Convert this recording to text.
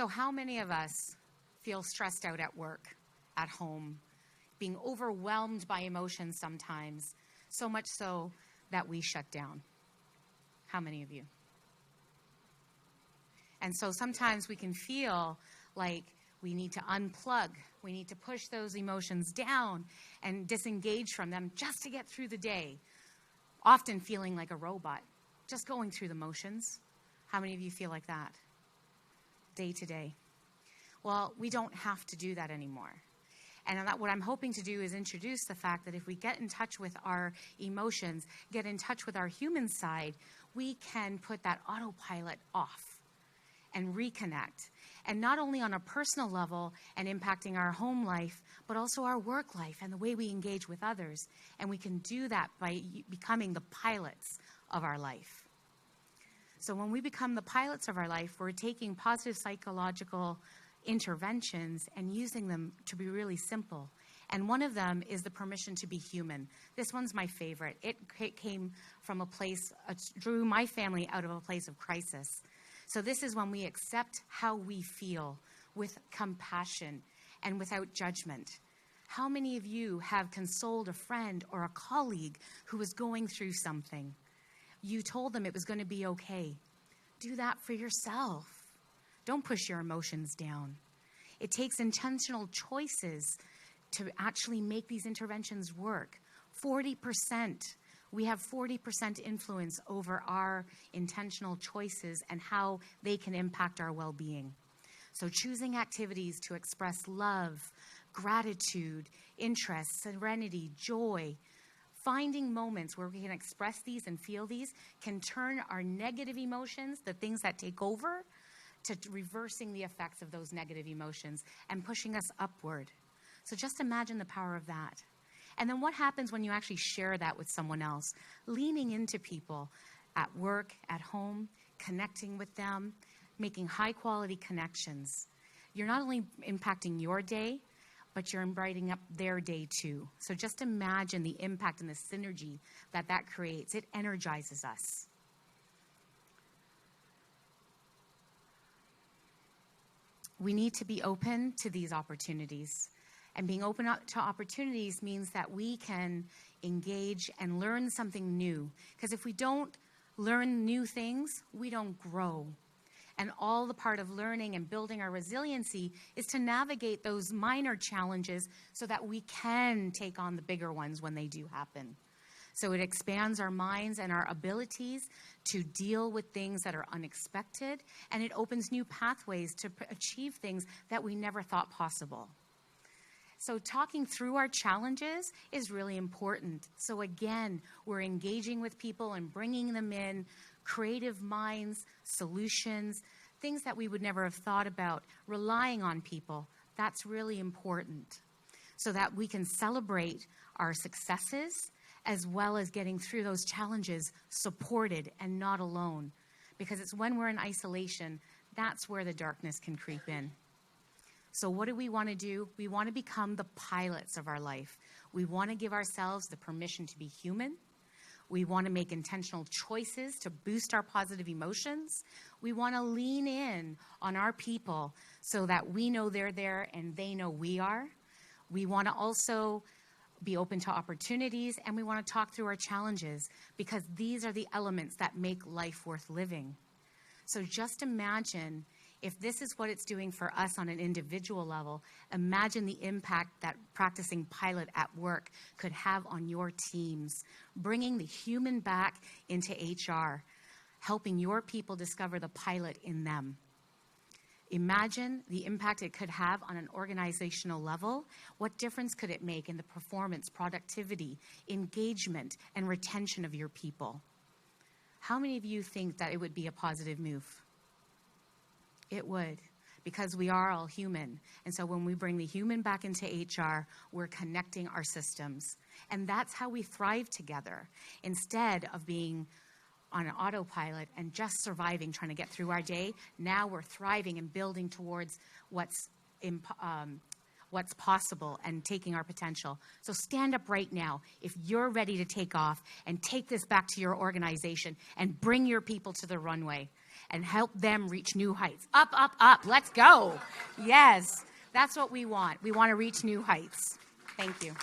So how many of us feel stressed out at work, at home, being overwhelmed by emotions sometimes, so much so that we shut down? How many of you? And so sometimes we can feel like we need to unplug. We need to push those emotions down and disengage from them just to get through the day. Often feeling like a robot, just going through the motions. How many of you feel like that? Day to day. Well, we don't have to do that anymore. And what I'm hoping to do is introduce the fact that if we get in touch with our emotions, get in touch with our human side, we can put that autopilot off and reconnect. And not only on a personal level and impacting our home life, but also our work life and the way we engage with others. And we can do that by becoming the pilots of our life. So when we become the pilots of our life, we're taking positive psychological interventions and using them to be really simple. And one of them is the permission to be human. This one's my favorite. It came from a place, drew my family out of a place of crisis. So this is when we accept how we feel with compassion and without judgment. How many of you have consoled a friend or a colleague who was going through something? You told them it was going to be okay. Do that for yourself. Don't push your emotions down. It takes intentional choices to actually make these interventions work. 40%. We have 40% influence over our intentional choices and how they can impact our well-being. So choosing activities to express love, gratitude, interest, serenity, joy, finding moments where we can express these and feel these can turn our negative emotions, the things that take over, to reversing the effects of those negative emotions and pushing us upward. So just imagine the power of that. And then what happens when you actually share that with someone else? Leaning into people at work, at home, connecting with them, making high-quality connections. You're not only impacting your day, but you're brightening up their day too. So just imagine the impact and the synergy that that creates. It energizes us. We need to be open to these opportunities. And being open to opportunities means that we can engage and learn something new. Because if we don't learn new things, we don't grow. And all the part of learning and building our resiliency is to navigate those minor challenges so that we can take on the bigger ones when they do happen. So it expands our minds and our abilities to deal with things that are unexpected, and it opens new pathways to achieve things that we never thought possible. So talking through our challenges is really important. So again, we're engaging with people and bringing them in, creative minds, solutions, things that we would never have thought about, relying on people. That's really important so that we can celebrate our successes as well as getting through those challenges supported and not alone. Because it's when we're in isolation, that's where the darkness can creep in. So what do we want to do? We want to become the pilots of our life. We want to give ourselves the permission to be human. We want to make intentional choices to boost our positive emotions. We want to lean in on our people so that we know they're there and they know we are. We want to also be open to opportunities, and we want to talk through our challenges because these are the elements that make life worth living. So just imagine if this is what it's doing for us on an individual level, imagine the impact that practicing pilot at work could have on your teams, bringing the human back into HR, helping your people discover the pilot in them. Imagine the impact it could have on an organizational level. What difference could it make in the performance, productivity, engagement, and retention of your people? How many of you think that it would be a positive move? It would, because we are all human. And so when we bring the human back into HR, we're connecting our systems. And that's how we thrive together. Instead of being on an autopilot and just surviving, trying to get through our day, now we're thriving and building towards what's possible and taking our potential. So stand up right now if you're ready to take off and take this back to your organization and bring your people to the runway. and help them reach new heights. Up, up, up. Let's go. Yes, that's what we want. We want to reach new heights. Thank you.